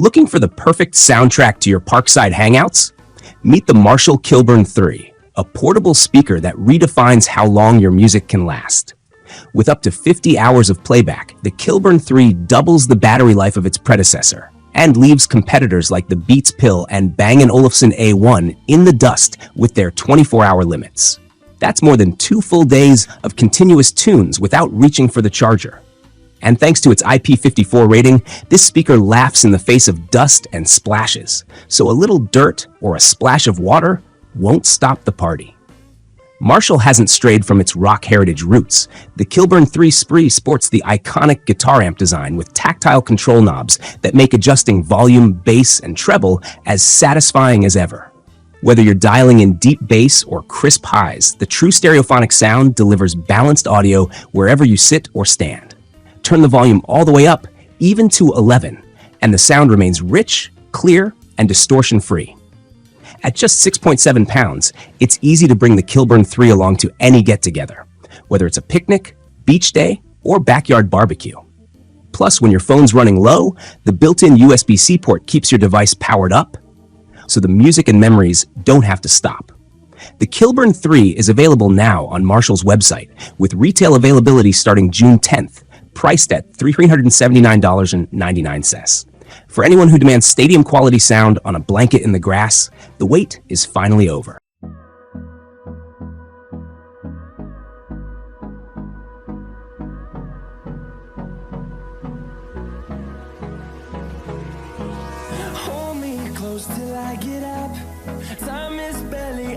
Looking for the perfect soundtrack to your parkside hangouts? Meet the Marshall Kilburn III, a portable speaker that redefines how long your music can last. With up to 50 hours of playback, the Kilburn III doubles the battery life of its predecessor and leaves competitors like the Beats Pill and Bang & Olufsen A1 in the dust with their 24-hour limits. That's more than 2 full days of continuous tunes without reaching for the charger. And thanks to its IP54 rating, this speaker laughs in the face of dust and splashes, so a little dirt or a splash of water won't stop the party. Marshall hasn't strayed from its rock heritage roots. The Kilburn III Spree sports the iconic guitar amp design with tactile control knobs that make adjusting volume, bass, and treble as satisfying as ever. Whether you're dialing in deep bass or crisp highs, the True Stereophonic sound delivers balanced audio wherever you sit or stand. Turn the volume all the way up, even to 11, and the sound remains rich, clear, and distortion-free. At just 6.7 pounds, it's easy to bring the Kilburn III along to any get-together, whether it's a picnic, beach day, or backyard barbecue. Plus, when your phone's running low, the built-in USB-C port keeps your device powered up, so the music and memories don't have to stop. The Kilburn III is available now on Marshall's website, with retail availability starting June 10th, priced at $379.99. For anyone who demands stadium-quality sound on a blanket in the grass, the wait is finally over. Hold me close till I get up. Time is barely